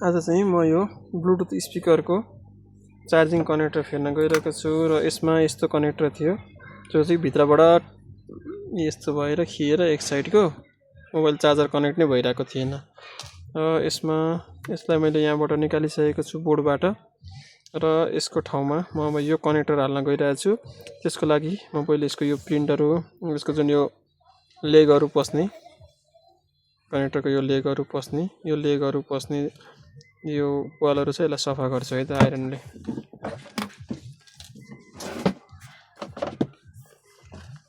आज चाहिँ म यो ब्लुटुथ स्पिकरको चार्जिङ कनेक्टर फेर्न गइरहेको छु र यसमा यस्तो कनेक्टर थियो जो चाहिँ भित्रबाट यस्तो भएर खिएर एक साइडको मोबाइल चार्जर कनेक्ट नै भइरहेको थिएन र यसलाई मैले यहाँबाट निकालिसकेको छु बोर्डबाट र यसको ठाउँमा म अब यो कनेक्टर हाल्न गइरहेको छु। त्यसको लागि म पहिले यसको यो प्रिन्टरको यसको जुन यो लेगहरू पस्ने कनेक्टरको यो लेगहरू पस्ने यो वालहरू चाहिँ यसलाई सफा गर्छु है त आइरनले।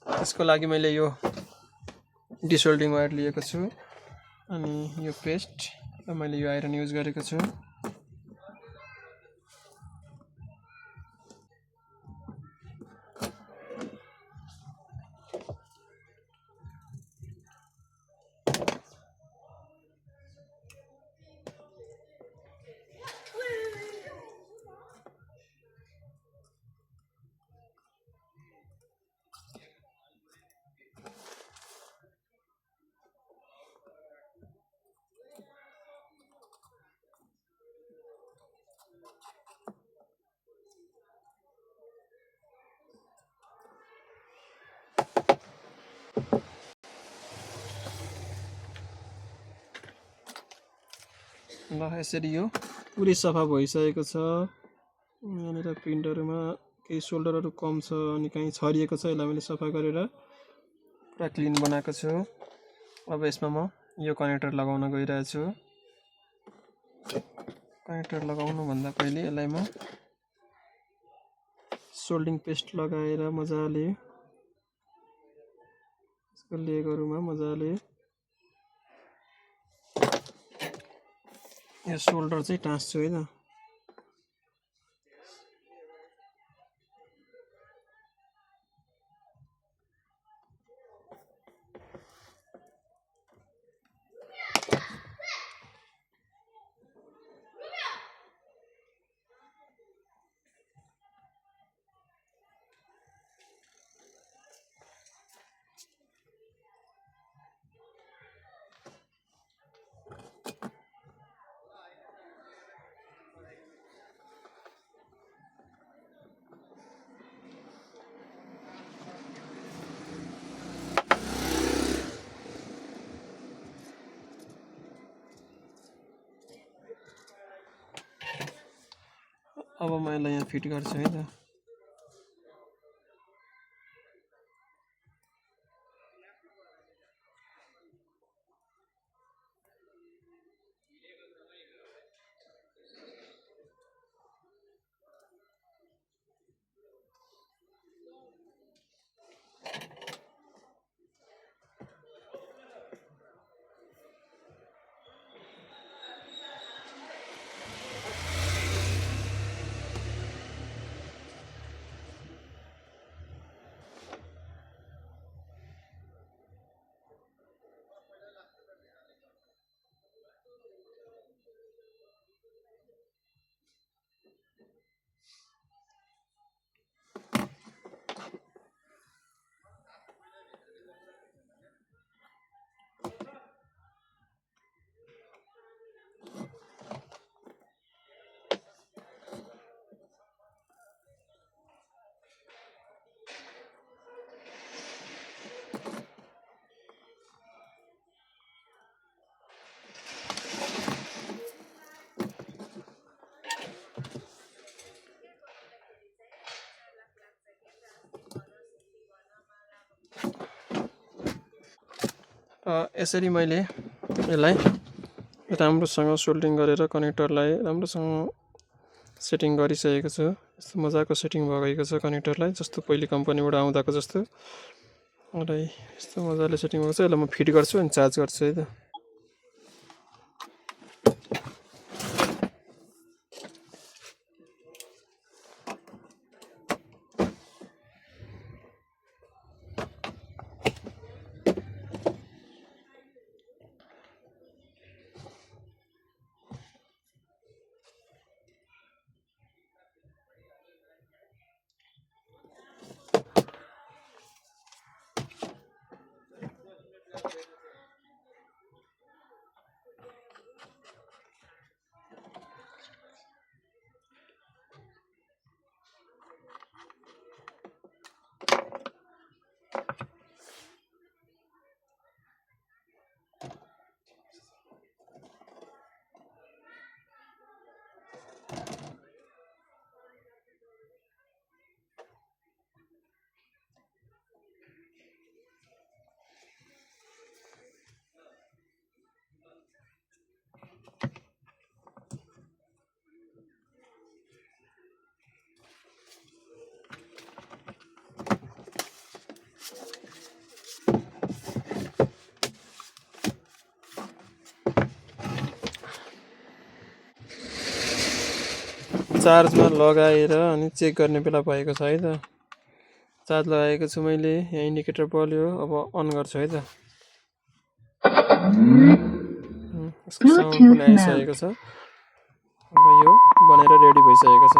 त्यसको लागि मैले यो डिसोल्डिङ वायर लिएको छु अनि यो पेस्ट र मैले यो आइरन युज गरेको छु। ल यसरी यो पुरै सफा भइसकेको छ। यहाँनिर प्रिन्टरमा केही सोल्डरहरू कम छ अनि कहीँ छरिएको छ, यसलाई मैले सफा गरेर पुरा क्लिन बनाएको छु। अब यसमा म यो कनेक्टर लगाउन गइरहेको छु। कनेक्टर लगाउनु भन्दा पहिले यसलाई म सोल्डिङ पेस्ट लगाएर मजाले यसको लेगहरूमा मजाले यो सोल्डर चाहिँ टाँस्छु है त। अब म यसलाई यहाँ फिट गर्छु है त। यसरी मैले यसलाई राम्रोसँग सोल्डिङ गरेर कनेक्टरलाई राम्रोसँग सेटिङ गरिसकेको छु। यस्तो मजाको सेटिङ भएको छ कनेक्टरलाई, जस्तो पहिले कम्पनीबाट आउँदाको जस्तो यस्तो मजाले सेटिङ भएको छ। यसलाई म फिट गर्छु अनि चार्ज गर्छु है त। चार्जमा लगाएर अनि चेक गर्ने बेला भएको छ है त। चार्ज लगाएको छु मैले, यहाँ इन्डिकेटर बल्यो, अब अन गर्छु है त। यसको साउन्ड पनि आइसकेको छ। अब यो बनेर रेडी भइसकेको छ।